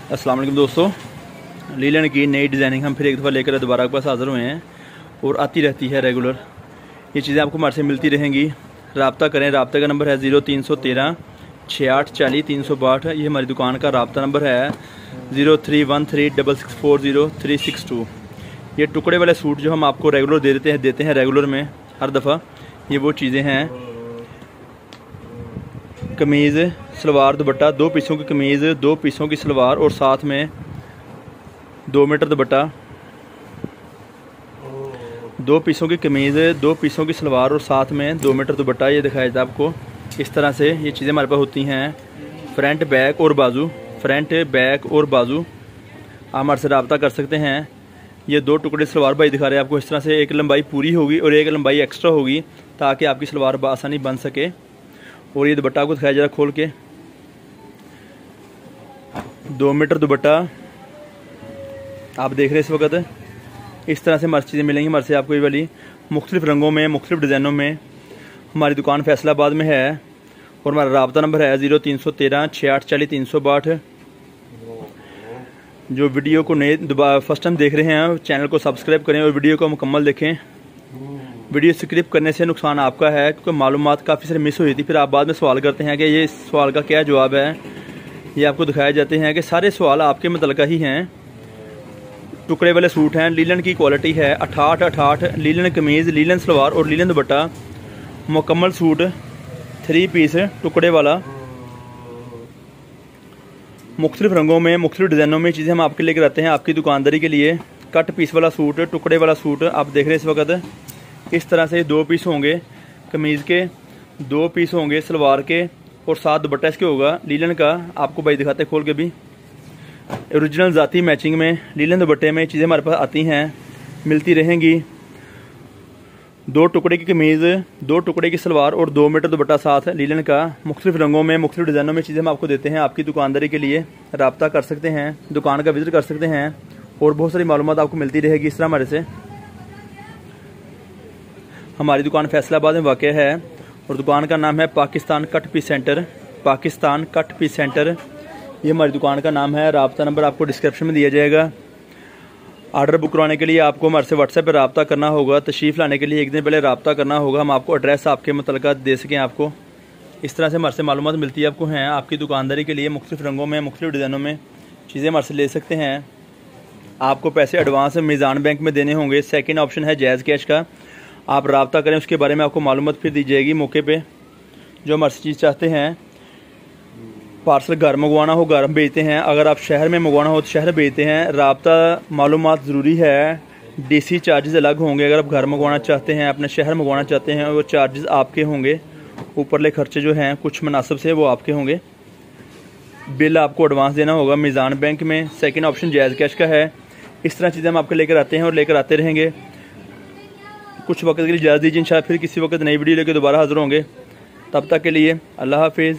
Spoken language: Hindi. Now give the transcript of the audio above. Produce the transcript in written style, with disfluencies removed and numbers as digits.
अस्सलाम वालेकुम दोस्तों, लीलन की नई डिज़ाइनिंग हम फिर एक दफ़ा लेकर दोबारा आपके पास हाज़िर हुए हैं और आती रहती है रेगुलर। ये चीज़ें आपको हमारे से मिलती रहेंगी। रब्ता करें, रब्ते का नंबर है 0313 6840 362। ये हमारी दुकान का रब्ता नंबर है 03136640 ये टुकड़े वाले सूट जो हम आपको रेगुलर देते हैं रेगुलर में हर दफ़ा। ये वो चीज़ें हैं, कमीज़ सलवार दुपट्टा, 2 पीसों की कमीज़, 2 पीसों की सलवार और साथ में 2 मीटर दुपट्टा। 2 पीसों की कमीज़, 2 पीसों की सलवार और साथ में 2 मीटर दुपट्टा। ये दिखाया था आपको। इस तरह से ये चीज़ें हमारे पास होती हैं, फ्रंट बैक और बाजू, फ्रंट बैक और बाजू। आप हमारे से रब्ता कर सकते हैं। ये 2 टुकड़े सलवार भाई दिखा रहे हैं आपको। इस तरह से एक लंबाई पूरी होगी और एक लंबाई एक्स्ट्रा होगी ताकि आपकी सलवार आसानी बन सके। और ये दुपट्टा को दिखाया जरा खोल के, 2 मीटर दुपट्टा आप देख रहे हैं इस वक्त। इस तरह से हमारी चीज़ें मिलेंगी हमारे से आपको ये वाली मुख्तलिफ रंगों में, मुख्तलिफ डिज़ाइनों में। हमारी दुकान फैसलाबाद में है और हमारा रब्ता नंबर है 0313 6840 362। जो वीडियो को नए फर्स्ट टाइम देख रहे हैं, चैनल को सब्सक्राइब करें और वीडियो को मुकम्मल देखें। वीडियो स्किप करने से नुकसान आपका है, क्योंकि मालूमात काफ़ी सारी मिस हुई थी। फिर आप बाद में सवाल करते हैं कि ये इस सवाल का क्या जवाब है। ये आपको दिखाए जाते हैं कि सारे सवाल आपके मतलब ही हैं। टुकड़े वाले सूट हैं, लीलन की क्वालिटी है 68 लीलन कमीज़, लीलन सलवार और लीलन दुपट्टा। मुकम्मल सूट 3 पीस टुकड़े वाला, मुख्तलिफ रंगों में, मुख्तलिफ डिज़ाइनों में चीज़ें हम आपके लेकर आते हैं आपकी दुकानदारी के लिए। कट पीस वाला सूट, टुकड़े वाला सूट आप देख रहे हैं इस वक्त। इस तरह से 2 पीस होंगे कमीज़ के, 2 पीस होंगे सलवार के और 7 दुपट्टा इसके होगा लीलन का। आपको भाई दिखाते खोल के भी। ओरिजिनल ज़ाती मैचिंग में लीलन दुपट्टे में चीज़ें हमारे पास आती हैं, मिलती रहेंगी। 2 टुकड़े की कमीज़, 2 टुकड़े की सलवार और 2 मीटर दुपट्टा साथ लीलन का। मुख्तलिफ रंगों में, मुख्तलिफ डिज़ाइनों में चीज़ें हम आपको देते हैं आपकी दुकानदारी के लिए। रब्ता कर सकते हैं, दुकान का विज़िट कर सकते हैं और बहुत सारी मालूमात आपको मिलती रहेगी इस तरह हमारे से। हमारी दुकान फैसलाबाद में वाक़ है और दुकान का नाम है Pakistan cut piece centre. Pakistan cut piece centre ये हमारी दुकान का नाम है। रब्ता नंबर आपको डिस्क्रिप्शन में दिया जाएगा। ऑर्डर बुक करवाने के लिए आपको हमारे से व्हाट्सएप पर रब्ता करना होगा। तशरीफ़ लाने के लिए एक दिन पहले रब्ता करना होगा। हम आपको एड्रेस आपके मुतल्लिक़ दे सकें आपको। इस तरह से हमारे से मालूमात मिलती है आपको हैं आपकी दुकानदारी के लिए। मुख्तलिफ रंगों में, मुख्तलिफ डिज़ाइनों में चीज़ें हमारे से ले सकते हैं। आपको पैसे एडवांस मीज़ान बैंक में देने होंगे। सेकेंड ऑप्शन है जायज़ कैश का। आप रब्ता करें, उसके बारे में आपको मालूमात फिर दी जाएगी मौके पे। जो हमारे से चीज़ चाहते हैं, पार्सल घर मंगवाना हो घर भेजते हैं, अगर आप शहर में मंगवाना हो तो शहर भेजते हैं। रब्ता मालूमात ज़रूरी है। DC चार्जेस अलग होंगे। अगर आप घर मंगवाना चाहते हैं, अपने शहर मंगवाना चाहते हैं, वो चार्जेस आपके होंगे। ऊपरले खर्चे जो हैं कुछ मुनासिब से वो आपके होंगे। बिल आपको एडवांस देना होगा मीज़ान बैंक में। सेकेंड ऑप्शन जायज़ कैश का है। इस तरह चीज़ें हम आपको लेकर आते हैं और लेकर आते रहेंगे। कुछ वक्त के लिए इजाज़त दीजिए, इंशाल्लाह फिर किसी वक्त नई वीडियो लेकर दोबारा हाज़िर होंगे। तब तक के लिए अल्लाह हाफिज़।